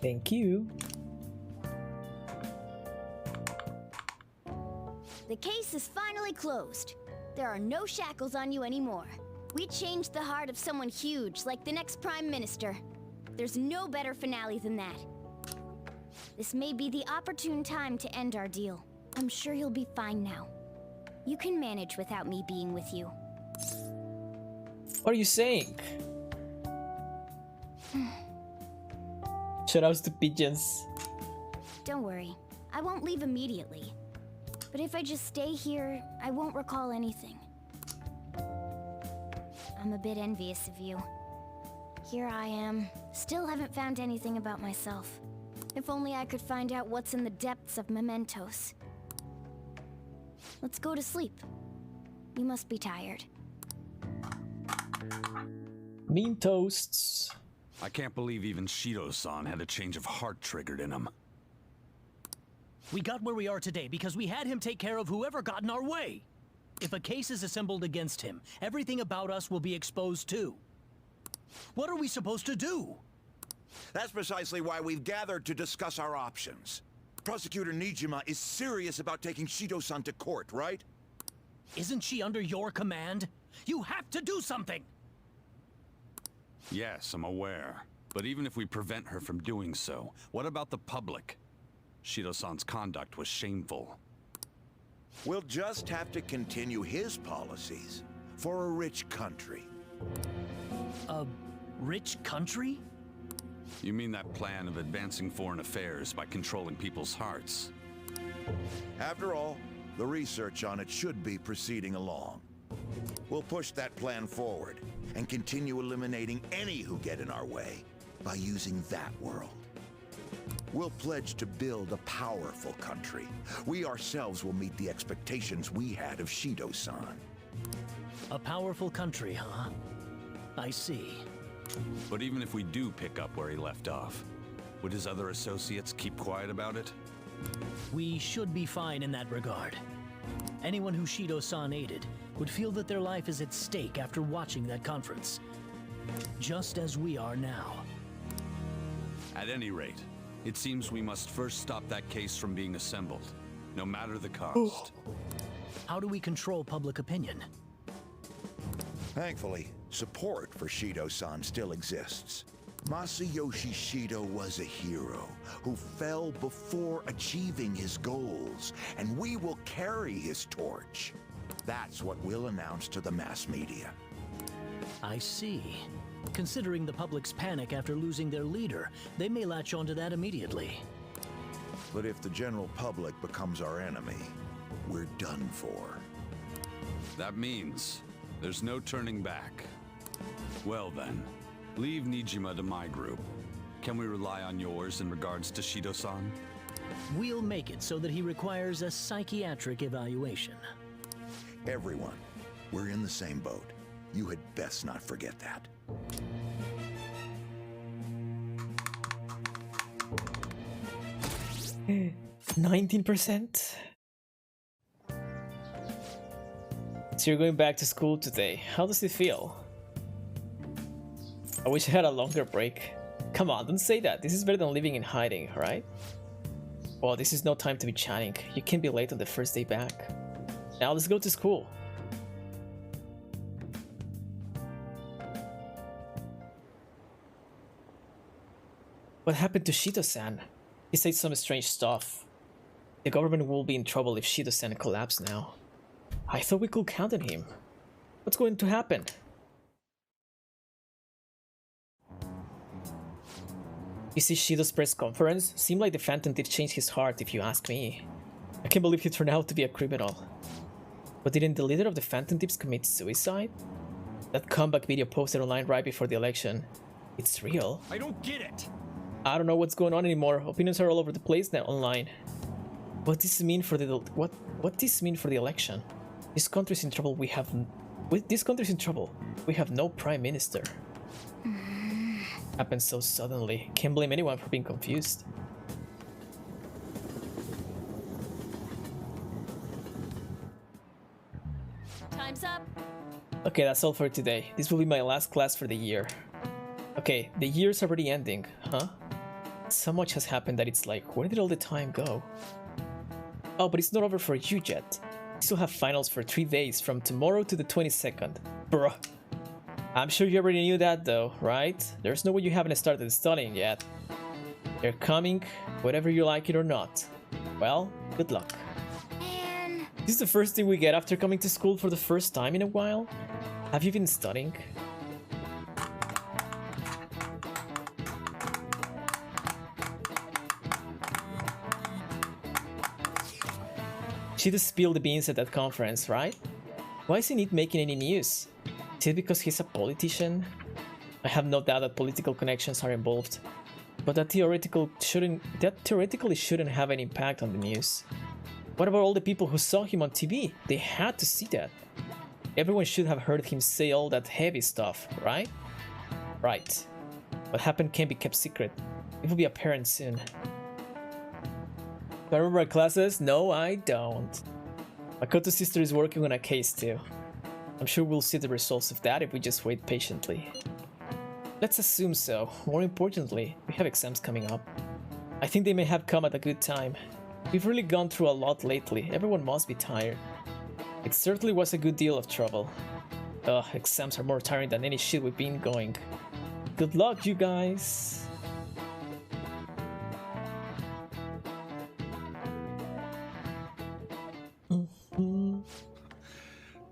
Thank you. The case is finally closed. There are no shackles on you anymore. We changed the heart of someone huge, like the next Prime Minister. There's no better finale than that. This may be the opportune time to end our deal. I'm sure you'll be fine now. You can manage without me being with you. What are you saying? Shoutouts to pigeons. Don't worry, I won't leave immediately. But if I just stay here, I won't recall anything. I'm a bit envious of you. Here I am, still haven't found anything about myself. If only I could find out what's in the depths of mementos. Let's go to sleep. You must be tired. Mean toasts. I can't believe even Shido-san had a change of heart triggered in him. We got where we are today because we had him take care of whoever got in our way. If a case is assembled against him, everything about us will be exposed too. What are we supposed to do? That's precisely why we've gathered to discuss our options. Prosecutor Nijima is serious about taking Shido-san to court, right? Isn't she under your command? You have to do something! Yes, I'm aware. But even if we prevent her from doing so, what about the public? Shido-san's conduct was shameful. We'll just have to continue his policies for a rich country. A rich country? You mean that plan of advancing foreign affairs by controlling people's hearts? After all, the research on it should be proceeding along. We'll push that plan forward and continue eliminating any who get in our way by using that world. We'll pledge to build a powerful country. We ourselves will meet the expectations we had of Shido-san. A powerful country, huh? I see. But even if we do pick up where he left off, would his other associates keep quiet about it? We should be fine in that regard. Anyone who Shido-san aided would feel that their life is at stake after watching that conference. Just as we are now. At any rate, it seems we must first stop that case from being assembled, no matter the cost. How do we control public opinion? Thankfully, support for Shido-san still exists. Masayoshi Shido was a hero who fell before achieving his goals, and we will carry his torch. That's what we'll announce to the mass media. I see. Considering the public's panic after losing their leader, they may latch onto that immediately. But if the general public becomes our enemy, we're done for. That means there's no turning back. Well then, leave Nijima to my group. Can we rely on yours in regards to Shido-san? We'll make it so that he requires a psychiatric evaluation. Everyone, we're in the same boat. You had best not forget that. Mm. 19%. So you're going back to school today. How does it feel? I wish I had a longer break. Come on, don't say that. This is better than living in hiding, right? Well, this is no time to be chatting. You can't be late on the first day back. Now let's go to school. What happened to Shido-san? He said some strange stuff. The government will be in trouble if Shido-san collapses now. I thought we could count on him. What's going to happen? You see Shido's press conference? Seemed like the Phantom Thief changed his heart, if you ask me. I can't believe he turned out to be a criminal. But didn't the leader of the Phantom Thieves commit suicide? That comeback video posted online right before the election. It's real. I don't get it! I don't know what's going on anymore. Opinions are all over the place now online. What this mean for the election? This country's in trouble. We have no prime minister. Happened so suddenly. Can't blame anyone for being confused. Time's up. Okay, that's all for today. This will be my last class for the year. Okay, the year's already ending, huh? So much has happened that it's like, where did all the time go? Oh, but it's not over for you yet. You still have finals for 3 days from tomorrow to the 22nd. Bruh. I'm sure you already knew that though, right? There's no way you haven't started studying yet. They're coming, whether you like it or not. Well, good luck. Man. This is the first thing we get after coming to school for the first time in a while. Have you been studying? She just spilled the beans at that conference, right? Why isn't it making any news? Is it because he's a politician? I have no doubt that political connections are involved, but that theoretically shouldn't have an impact on the news. What about all the people who saw him on TV? They had to see that. Everyone should have heard him say all that heavy stuff, right? Right. What happened can't be kept secret. It will be apparent soon. Do I remember my classes? No, I don't. Makoto's sister is working on a case too. I'm sure we'll see the results of that if we just wait patiently. Let's assume so. More importantly, we have exams coming up. I think they may have come at a good time. We've really gone through a lot lately. Everyone must be tired. It certainly was a good deal of trouble. Ugh, exams are more tiring than any shit we've been going. Good luck, you guys!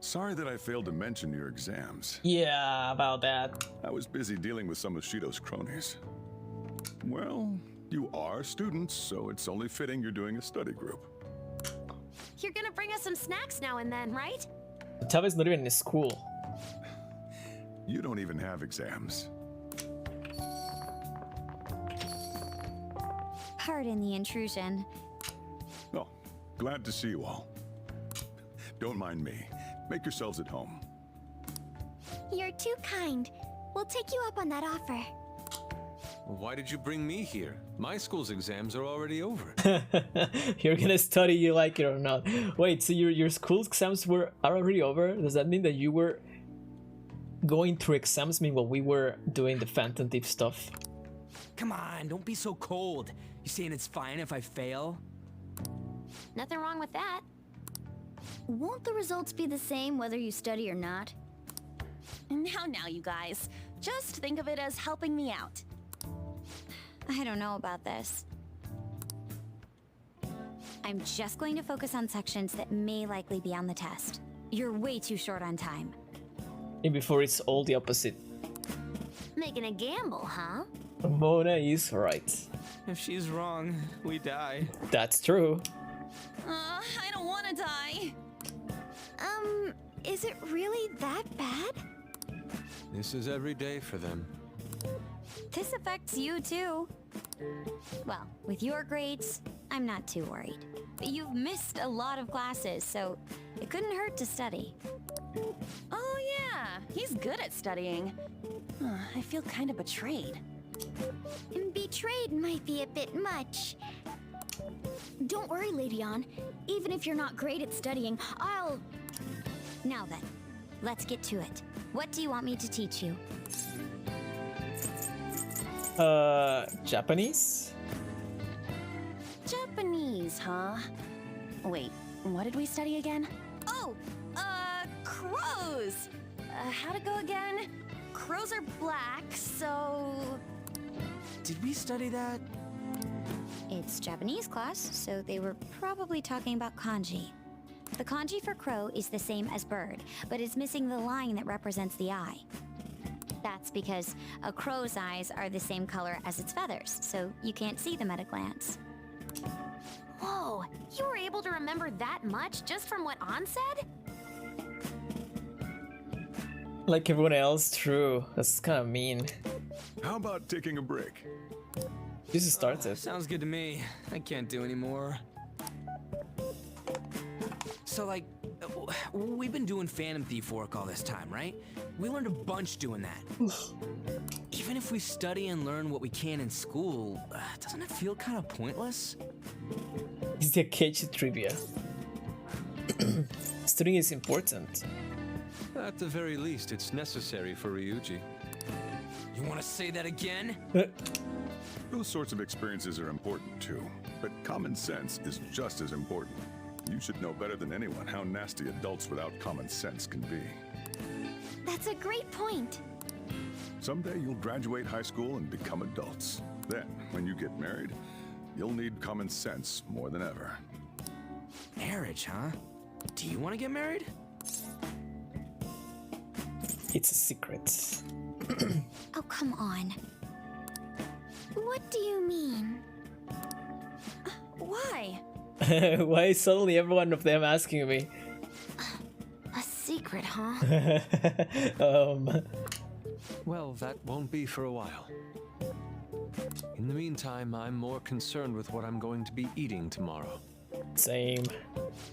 Sorry that I failed to mention your exams. Yeah, about that. I was busy dealing with some of Shido's cronies. Well, you are students, so it's only fitting you're doing a study group. You're gonna bring us some snacks now and then, right? Tava's not even in school. You don't even have exams. Pardon the intrusion. Oh, glad to see you all. Don't mind me. Make yourselves at home. You're too kind. We'll take you up on that offer. Why did you bring me here? My school's exams are already over. You're gonna study, you like it or not. Wait, so your school's exams are already over? Does that mean that you were going through exams meanwhile we were doing the Phantom Thief stuff? Come on, don't be so cold. You saying it's fine if I fail? Nothing wrong with that. Won't the results be the same whether you study or not? Now, you guys. Just think of it as helping me out. I don't know about this. I'm just going to focus on sections that may likely be on the test. You're way too short on time. And before it's all the opposite. Making a gamble, huh? Mona is right. If she's wrong, we die. That's true. I don't want to die. Is it really that bad? This is every day for them. This affects you too. Well, with your grades, I'm not too worried. You've missed a lot of classes, so it couldn't hurt to study. Oh yeah, he's good at studying. I feel kind of betrayed. And betrayed might be a bit much. Don't worry, Lady Ann. Even if you're not great at studying, I'll... Now then, let's get to it. What do you want me to teach you? Japanese? Japanese, huh? Wait, what did we study again? Oh, crows! How'd it go again? Crows are black, so... Did we study that? It's Japanese class, so they were probably talking about kanji. The kanji for crow is the same as bird, but it's missing the line that represents the eye. That's because a crow's eyes are the same color as its feathers, so you can't see them at a glance. Whoa, you were able to remember that much just from what An said? Like everyone else, true. That's kind of mean. How about taking a break? This started. Sounds good to me. I can't do anymore. So, like, we've been doing Phantom Thief work all this time, right? We learned a bunch doing that. Even if we study and learn what we can in school, doesn't it feel kind of pointless? It's the Akechi trivia. Studying is important. At the very least, it's necessary for Ryuji. You want to say that again? Those sorts of experiences are important too, but common sense is just as important. You should know better than anyone how nasty adults without common sense can be. That's a great point. Someday you'll graduate high school and become adults. Then, when you get married, you'll need common sense more than ever. Marriage, huh? Do you want to get married? It's a secret. Oh, come on. What do you mean? Why? Why is suddenly every one of them asking me? A secret, huh? Well, that won't be for a while. In the meantime, I'm more concerned with what I'm going to be eating tomorrow. Same.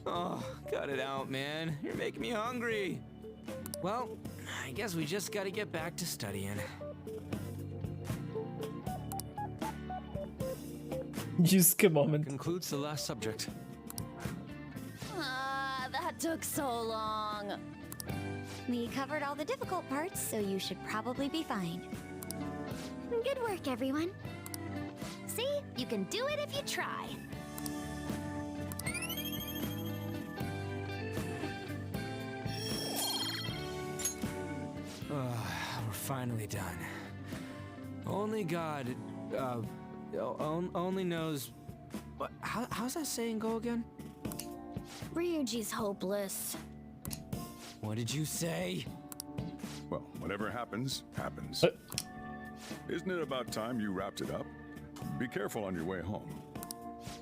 Oh, cut it out, man. You're making me hungry. Well, I guess we just gotta get back to studying. Just a moment. Concludes the last subject. Ah, that took so long. We covered all the difficult parts, so you should probably be fine. Good work, everyone. See? You can do it if you try. We're finally done. Only God, only knows. What? How's that saying go again? Ryuji's hopeless. What did you say? Well, whatever happens, happens. Isn't it about time you wrapped it up? Be careful on your way home.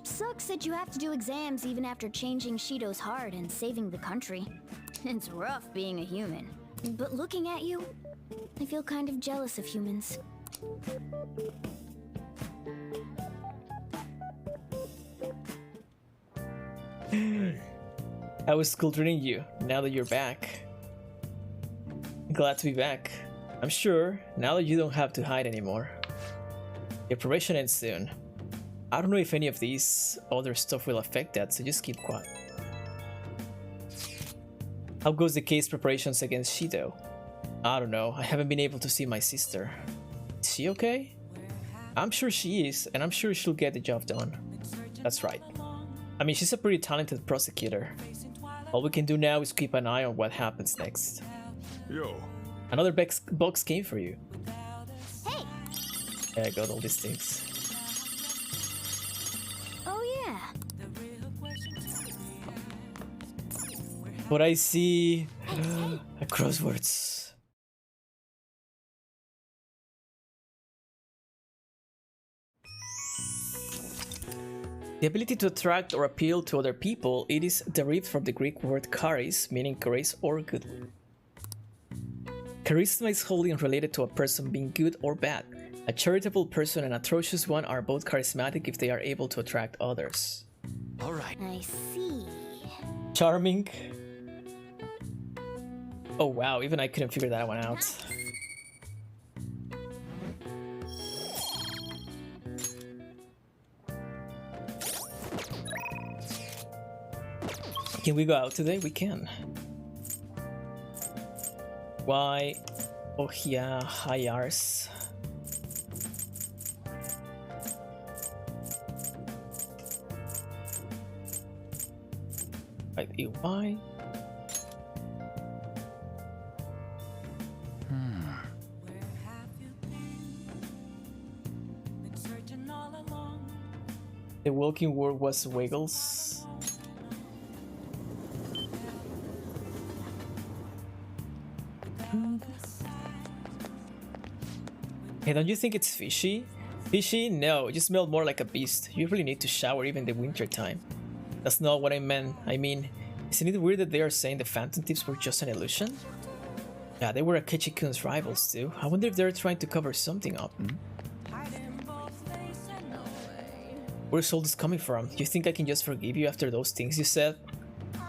Sucks that you have to do exams even after changing Shido's heart and saving the country. It's rough being a human. But looking at you, I feel kind of jealous of humans. I was school treating you, now that you're back. Glad to be back. I'm sure, now that you don't have to hide anymore. Your probation ends soon. I don't know if any of these other stuff will affect that, so just keep quiet. How goes the case preparations against Shido? I don't know, I haven't been able to see my sister. Is she okay? I'm sure she is, and I'm sure she'll get the job done. That's right. I mean, she's a pretty talented prosecutor. All we can do now is keep an eye on what happens next. Yo. Another box came for you. Hey! Yeah, I got all these things. Oh yeah. What I see... crosswords. The ability to attract or appeal to other people, it is derived from the Greek word charis, meaning grace or goodwill. Charisma is wholly unrelated to a person being good or bad. A charitable person and an atrocious one are both charismatic if they are able to attract others. Alright. I see. Charming. Oh wow, even I couldn't figure that one out. Can we go out today? We can. Why? Oh yeah, hires. Right, EY. The walking word was Wiggles. Hey, don't you think it's fishy? Fishy? No, you smell more like a beast. You really need to shower even in the winter time. That's not what I meant. I mean, isn't it weird that they are saying the Phantom Thieves were just an illusion? Yeah, they were Akechi-kun's rivals too. I wonder if they're trying to cover something up. Where's all this coming from? You think I can just forgive you after those things you said?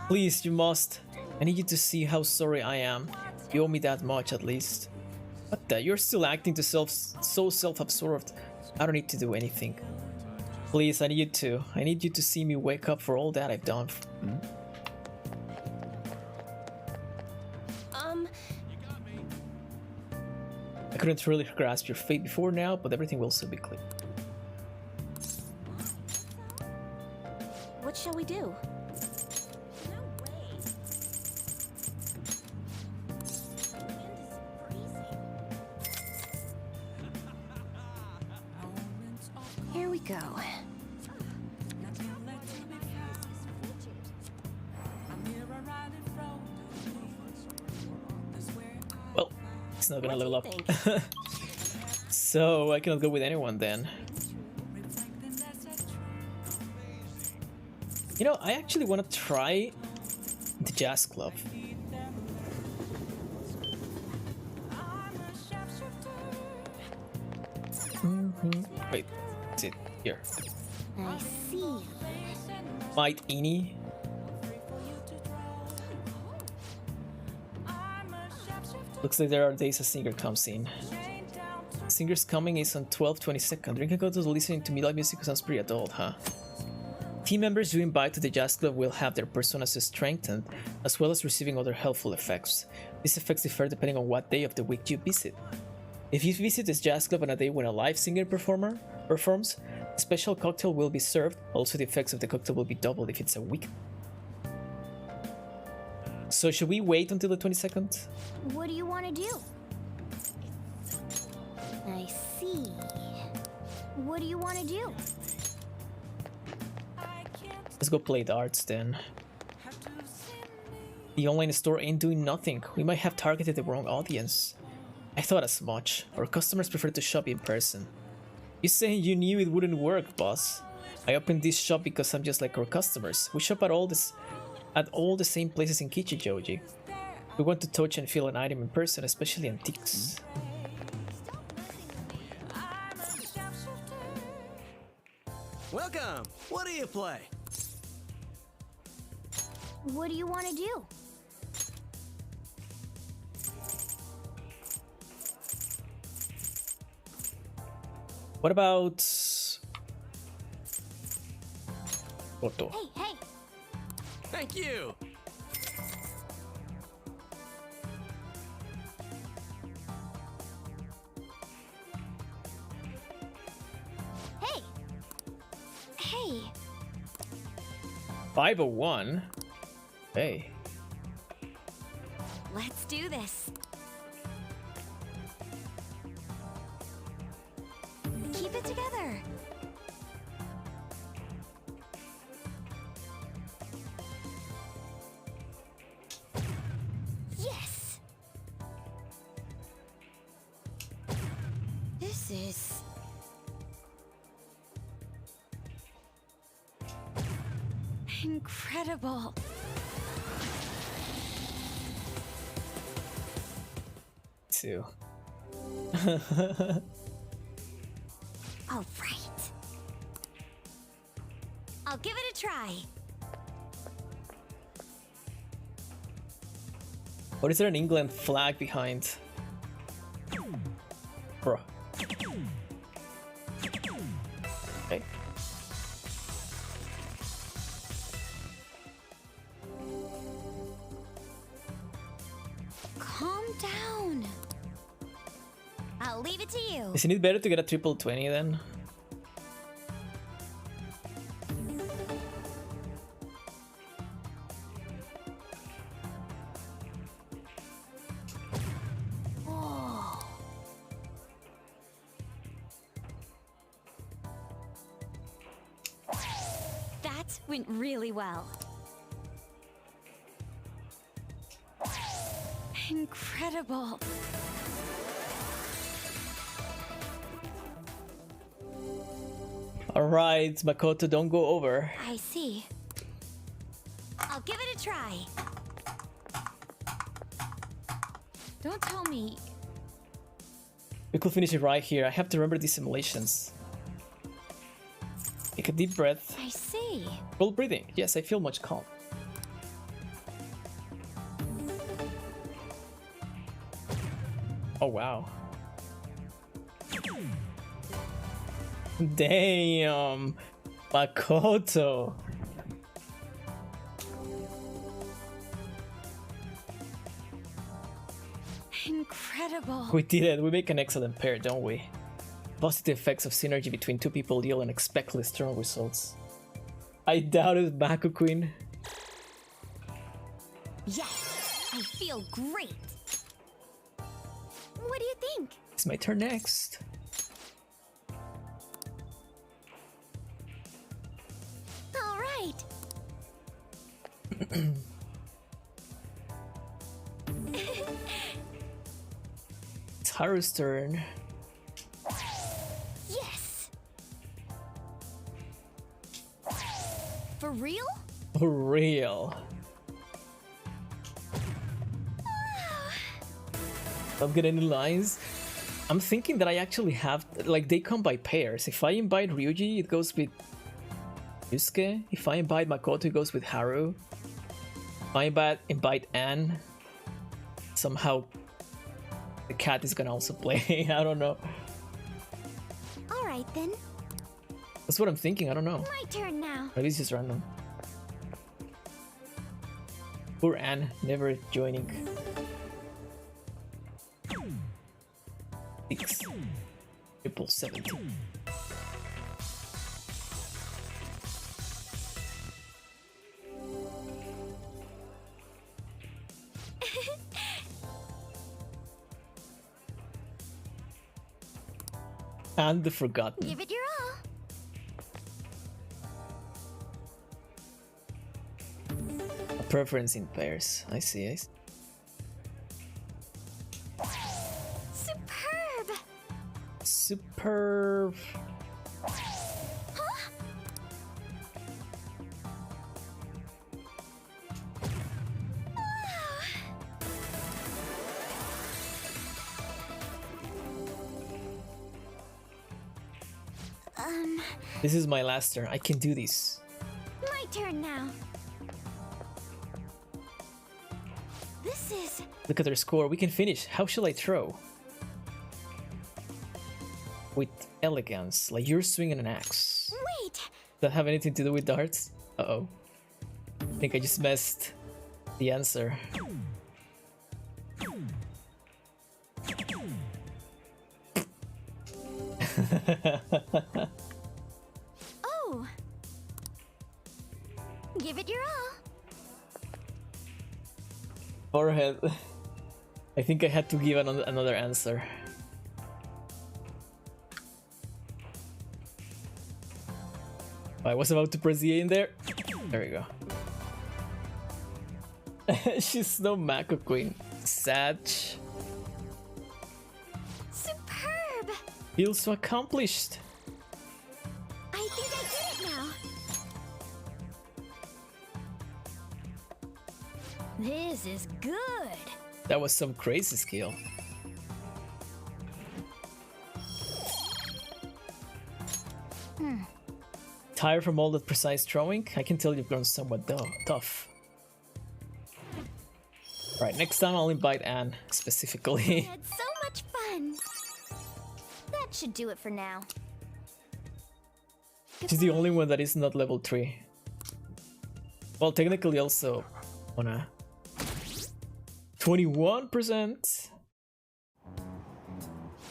Please, you must. I need you to see how sorry I am. You owe me that much at least. What the? You're still acting so self-absorbed. I don't need to do anything. Please, I need you to. I need you to see me wake up for all that I've done. I couldn't really grasp your fate before now, but everything will soon be clear. what shall we do? Here we go. Well, it's not gonna What do level you up. think? So I cannot go with anyone then. You know, I actually want to try the jazz club. Wait, is it here? I see. Might Ini? Looks like there are days a singer comes in. Singer's coming is on 12/22nd. Drinking go to listening to live music sounds pretty adult, huh? Team members you invite to the jazz club will have their personas strengthened, as well as receiving other helpful effects. These effects differ depending on what day of the week you visit. If you visit this jazz club on a day when a live singer performs, a special cocktail will be served. Also, the effects of the cocktail will be doubled if it's a week. So should we wait until the 22nd? What do you want to do? I see. What do you want to do? Let's go play darts then. The online store ain't doing nothing. We might have targeted the wrong audience. I thought as much. Our customers prefer to shop in person. You saying you knew it wouldn't work, boss? I opened this shop because I'm just like our customers. We shop at all the same places in Kichijoji. We want to touch and feel an item in person, especially antiques. Welcome! What do you play? What do you want to do? What about... Otto? Hey, hey! Thank you! Hey! Hey! 501? Hey. Let's do this. Keep it together. Yes! This is... incredible. Too. All right. I'll give it a try. What is there an England flag behind? Bro. Okay. Calm down. I'll leave it to you. Isn't it better to get a triple 20 then? That went really well. Incredible. Alright, Makoto, don't go over. I see. I'll give it a try. Don't tell me. We could finish it right here. I have to remember these simulations. Take a deep breath. I see. Full breathing. Yes, I feel much calm. Oh wow. Damn, Makoto. Incredible. We did it. We make an excellent pair, don't we? Positive effects of synergy between two people yield unexpectedly strong results. I doubted Mako Queen. Yes, I feel great. What do you think? It's my turn next. All right. It's Haru's turn. Yes. For real? For real. Don't get any lines. I'm thinking that I actually have, like, they come by pairs. If I invite Ryuji, it goes with Yusuke. If I invite Makoto, it goes with Haru. If I invite Anne, somehow the cat is gonna also play. I don't know. All right then. That's what I'm thinking. I don't know. My turn now. Maybe it's just random. Poor Anne, never joining. 6. Triple 17. And the Forgotten. Give it your all. A preference in pairs. I see, I see. Superb. Superb. Huh? This is my last turn. I can do this. My turn now. This is... Look at their score. We can finish. How shall I throw? With elegance, like you're swinging an axe. Wait! Does that have anything to do with darts? Uh-oh. I think I just messed the answer. Oh! Give it your all. Forehead. I think I had to give another answer. I was about to press the A in there. There we go. She's no Mako Queen. Sad. Superb! Feels so accomplished. I think I get it now. This is good. That was some crazy skill. Tired from all that precise throwing? I can tell you've grown somewhat tough. Right, next time I'll invite Anne We specifically. had so much fun. That should do it for now. She's the only one that is not level 3. Well, technically also on a 21%.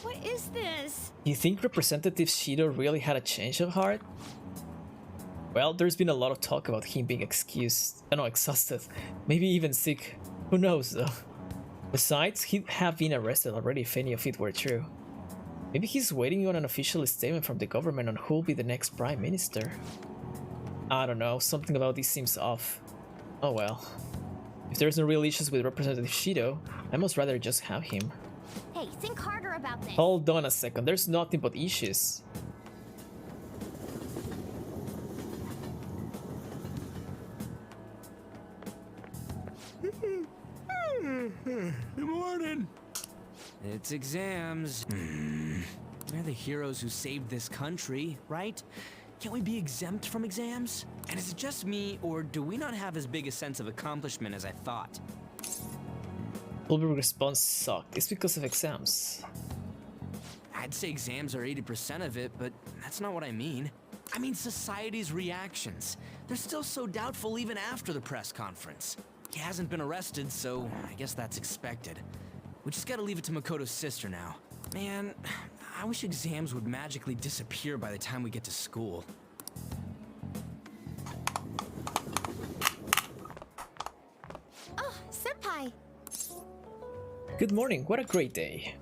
What is this? You think Representative Shido really had a change of heart? Well, there's been a lot of talk about him being exhausted, maybe even sick. Who knows though? Besides, he'd have been arrested already if any of it were true. Maybe he's waiting on an official statement from the government on who'll be the next Prime Minister. I don't know, something about this seems off. Oh well. If there's no real issues with Representative Shido, I must rather just have him. Hey, think harder about this. Hold on a second, there's nothing but issues. Good morning. It's exams. We're the heroes who saved this country, right? Can't we be exempt from exams? And is it just me, or do we not have as big a sense of accomplishment as I thought? Bulber's response sucked. It's because of exams. I'd say exams are 80% of it, but that's not what I mean. I mean society's reactions. They're still so doubtful even after the press conference. He hasn't been arrested, so I guess that's expected. We just gotta leave it to Makoto's sister now. Man, I wish exams would magically disappear by the time we get to school. Good morning, what a great day.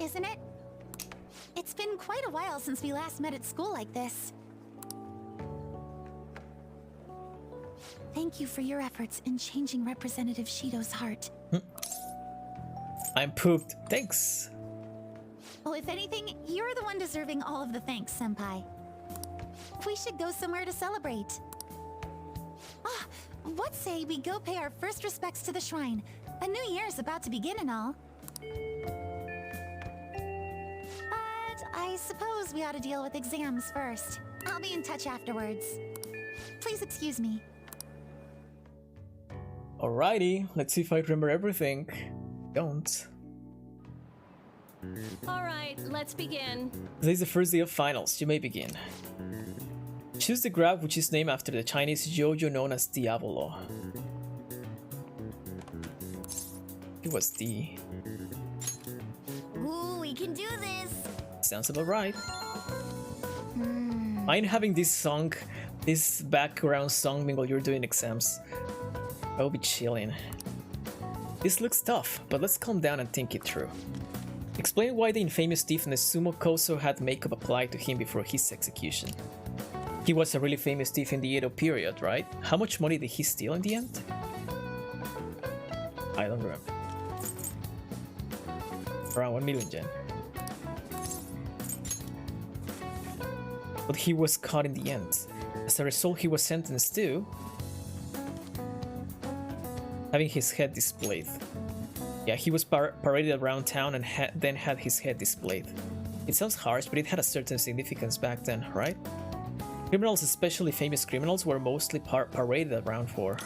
Isn't it? It's been quite a while since we last met at school like this. Thank you for your efforts in changing Representative Shido's heart. I'm pooped. Thanks. Oh, if anything, you're the one deserving all of the thanks, Senpai. We should go somewhere to celebrate. Ah, what say we go pay our first respects to the shrine? A new year's about to begin and all. But I suppose we ought to deal with exams first. I'll be in touch afterwards. Please excuse me. Alrighty, let's see if I remember everything. Don't. All right, let's begin. Today is the first day of finals. You may begin. Choose the graph which is named after the Chinese JoJo known as Diavolo. It was D. Ooh, we can do this. Sounds about right. Mind having this song, this background song while you're doing exams? I'll be chilling. This looks tough, but let's calm down and think it through. Explain why the infamous thief Nesumo Koso had makeup applied to him before his execution. He was a really famous thief in the Edo period, right? How much money did he steal in the end? I don't remember. Around 1 million yen. But he was caught in the end. As a result, he was sentenced to having his head displayed. Yeah, he was paraded around town and then had his head displayed. It sounds harsh, but it had a certain significance back then, right? Criminals, especially famous criminals, were mostly paraded around for.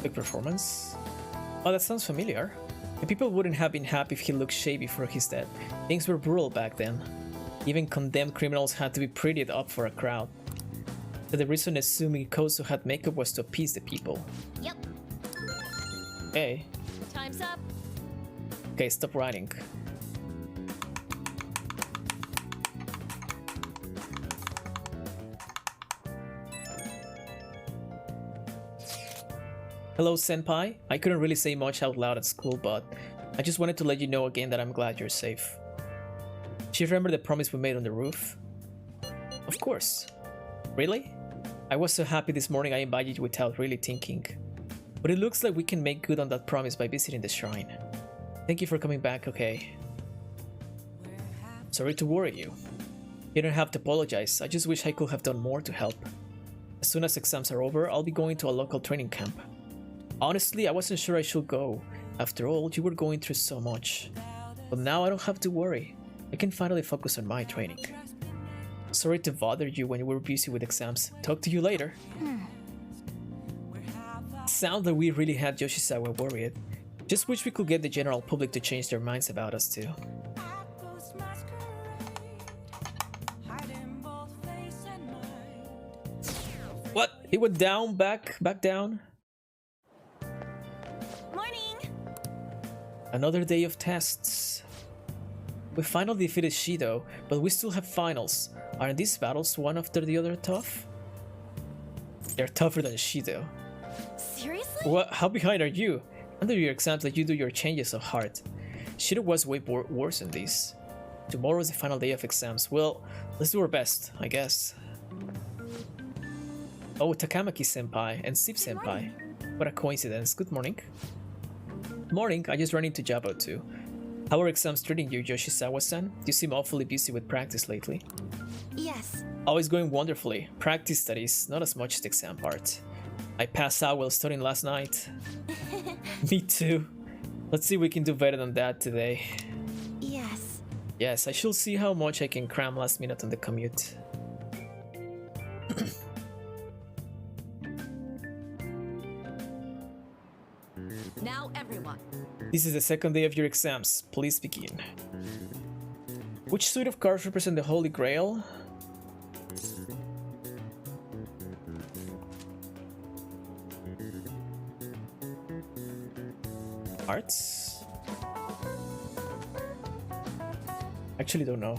Big performance. Oh, that sounds familiar. The people wouldn't have been happy if he looked shabby before his death. Things were brutal back then. Even condemned criminals had to be prettied up for a crowd. But the reason Nesumi Koso had makeup was to appease the people. Yep. Okay. Time's up. Okay, stop writing. Hello, Senpai. I couldn't really say much out loud at school, but I just wanted to let you know again that I'm glad you're safe. Do you remember the promise we made on the roof? Of course. Really? I was so happy this morning I invited you without really thinking. But it looks like we can make good on that promise by visiting the shrine. Thank you for coming back, okay? Sorry to worry you. You don't have to apologize, I just wish I could have done more to help. As soon as exams are over, I'll be going to a local training camp. Honestly, I wasn't sure I should go. After all, you were going through so much. But now I don't have to worry. I can finally focus on my training. Sorry to bother you when you were busy with exams. Talk to you later. Sounds like we really had Yoshizawa worried. Just wish we could get the general public to change their minds about us too. What? It went down, back down? Morning! Another day of tests. We finally defeated Shido, but we still have finals. Aren't these battles one after the other tough? They're tougher than Shido. Seriously? What? How behind are you? Under your exams let you do your changes of heart. Shido was way worse than this. Tomorrow's the final day of exams. Well, let's do our best, I guess. Oh, Takamaki-senpai and Sip-senpai. What a coincidence. Good morning. Morning, I just ran into Jabo too. How are exams treating you, Yoshizawa-san? You seem awfully busy with practice lately. Yes. Always going wonderfully. Practice studies, not as much as the exam part. I passed out while studying last night. Me too. Let's see if we can do better than that today. Yes. Yes, I shall see how much I can cram last minute on the commute. Now everyone. This is the second day of your exams. Please begin. Which suit of cards represent the Holy Grail? Hearts? Actually don't know.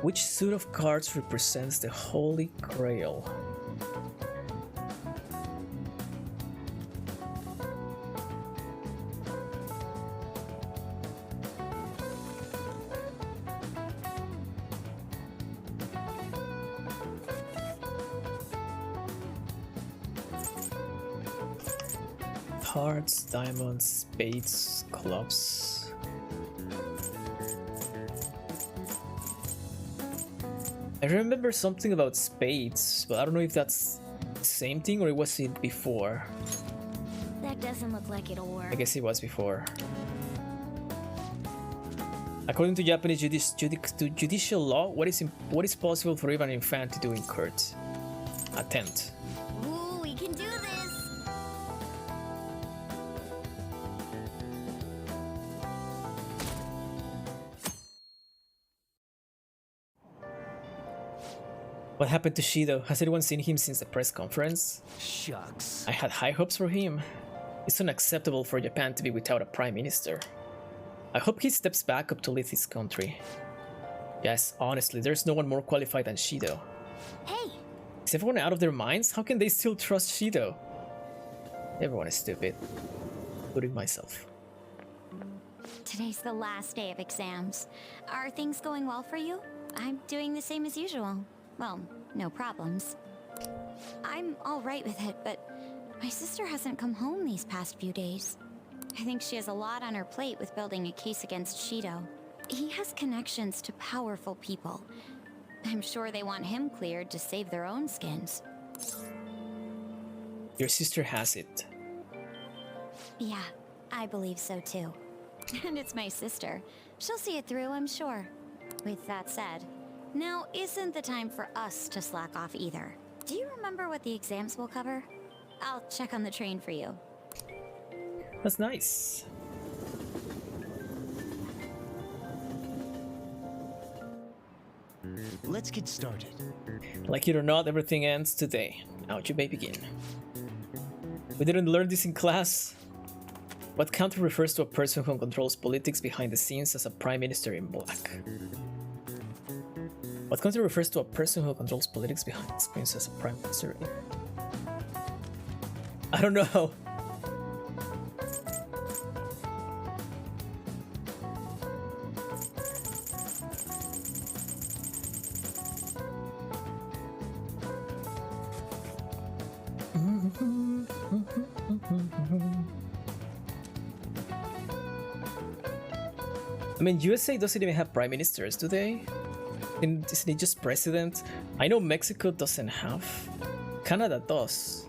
Which suit of cards represents the Holy Grail? Hearts, diamonds, spades, clubs. I remember something about spades, but I don't know if that's the same thing or it was it before. That doesn't look like it'll work. I guess it was before. According to Japanese judicial law, what is possible for even an infant to do in court? Attempt. Ooh, we can do this! What happened to Shido? Has anyone seen him since the press conference? Shucks. I had high hopes for him. It's unacceptable for Japan to be without a prime minister. I hope he steps back up to lead his country. Yes, honestly, there's no one more qualified than Shido. Hey! Is everyone out of their minds? How can they still trust Shido? Everyone is stupid, including myself. Today's the last day of exams. Are things going well for you? I'm doing the same as usual. Well, no problems. I'm all right with it, but my sister hasn't come home these past few days. I think she has a lot on her plate with building a case against Shido. He has connections to powerful people. I'm sure they want him cleared to save their own skins. Your sister has it. Yeah, I believe so too. And it's my sister. She'll see it through, I'm sure. With that said, now isn't the time for us to slack off either. Do you remember what the exams will cover? I'll check on the train for you. That's nice. Let's get started. Like it or not, everything ends today. Now you may begin. We didn't learn this in class. What country refers to a person who controls politics behind the scenes as a prime minister in black? What country refers to a person who controls politics behind the scenes as a prime minister in... I don't know. I mean, USA doesn't even have prime ministers, do they? And isn't it just president? I know Mexico doesn't have. Canada does.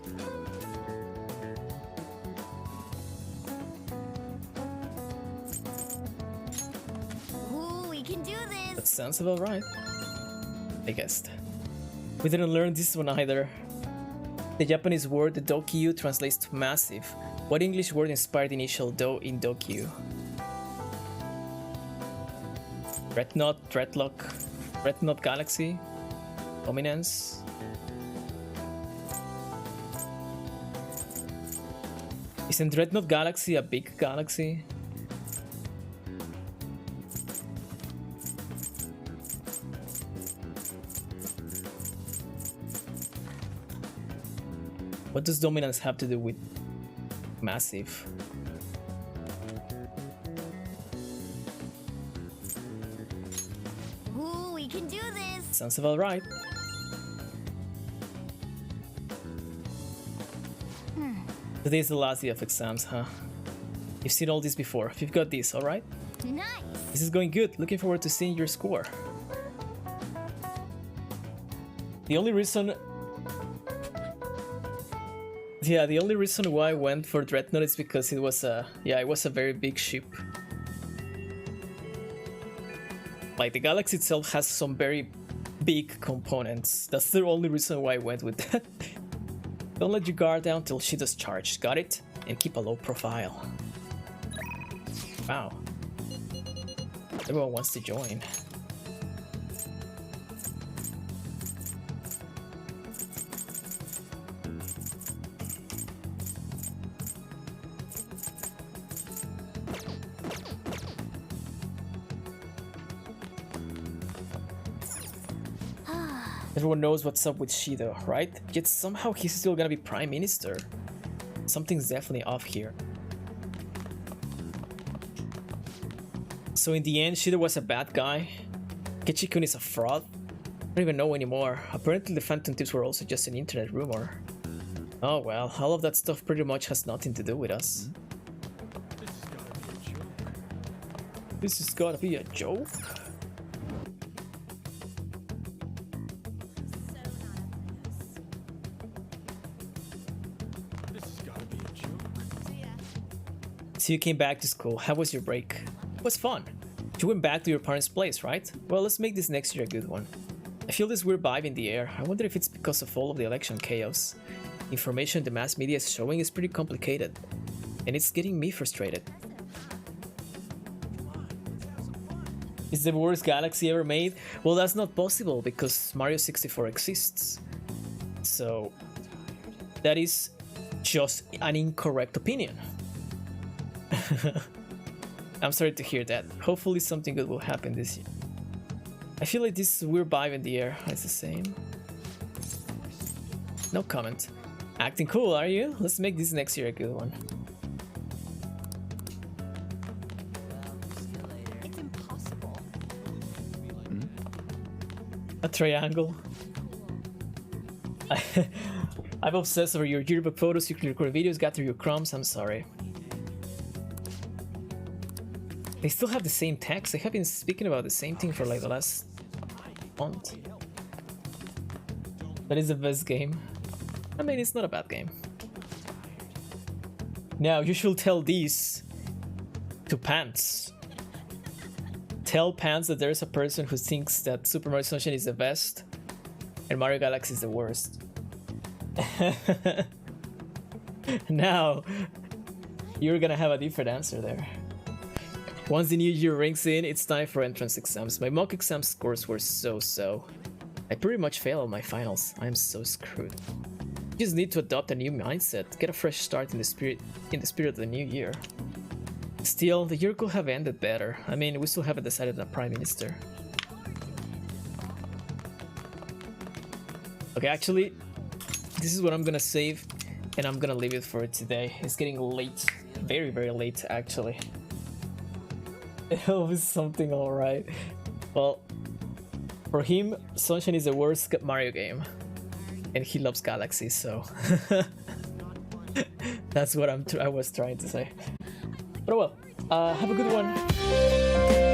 Ooh, we can do this! That sounds about right. I guessed. We didn't learn this one either. The Japanese word dokyu translates to massive. What English word inspired the initial do in dokyu? Dreadnought, Dreadnought Galaxy, Dominance. Isn't Dreadnought Galaxy a big galaxy? What does dominance have to do with massive? Ooh, we can do this! Sounds about right. Today's the last day of exams, huh? You've seen all this before. You've got this, alright? Nice! This is going good. Looking forward to seeing your score. The only reason... Yeah, the only reason why I went for Dreadnought is because it was a... Yeah, it was a very big ship. Like, the galaxy itself has some very big components. That's the only reason why I went with that. Don't let your guard down till she does charge, got it? And keep a low profile. Wow. Everyone wants to join. Everyone knows what's up with Shido, right? Yet somehow he's still gonna be prime minister. Something's definitely off here. So in the end, Shido was a bad guy. Ketchikun is a fraud. I don't even know anymore. Apparently the Phantom Tips were also just an internet rumor. Oh well, all of that stuff pretty much has nothing to do with us. This has gotta be a joke. So you came back to school. How was your break? It was fun. You went back to your parents' place, right? Well, let's make this next year a good one. I feel this weird vibe in the air. I wonder if it's because of all of the election chaos. Information the mass media is showing is pretty complicated, and it's getting me frustrated. Is the worst galaxy ever made? Well, that's not possible because Mario 64 exists. So that is just an incorrect opinion. I'm sorry to hear that. Hopefully something good will happen this year. I feel like this weird vibe in the air. It's the same. No comment. Acting cool, are you? Let's make this next year a good one. It's impossible. A triangle. I'm obsessed over your yearbook photos, you record videos, got through your crumbs. I'm sorry. They still have the same text. They have been speaking about the same thing for like the last month. That is the best game. I mean, it's not a bad game. Now, you should tell these to Pants. Tell Pants that there's a person who thinks that Super Mario Sunshine is the best and Mario Galaxy is the worst. Now, you're gonna have a different answer there. Once the new year rings in, it's time for entrance exams. My mock exam scores were so-so. I pretty much failed on my finals. I'm so screwed. You just need to adopt a new mindset, get a fresh start in the spirit of the new year. Still, the year could have ended better. I mean, we still haven't decided on a prime minister. Okay, actually, this is what I'm gonna save, and I'm gonna leave it for today. It's getting late, very, very late, actually. It was something alright. Well, for him, Sunshine is the worst Mario game. And he loves Galaxy, so... That's what I was trying to say. But well, have a good one.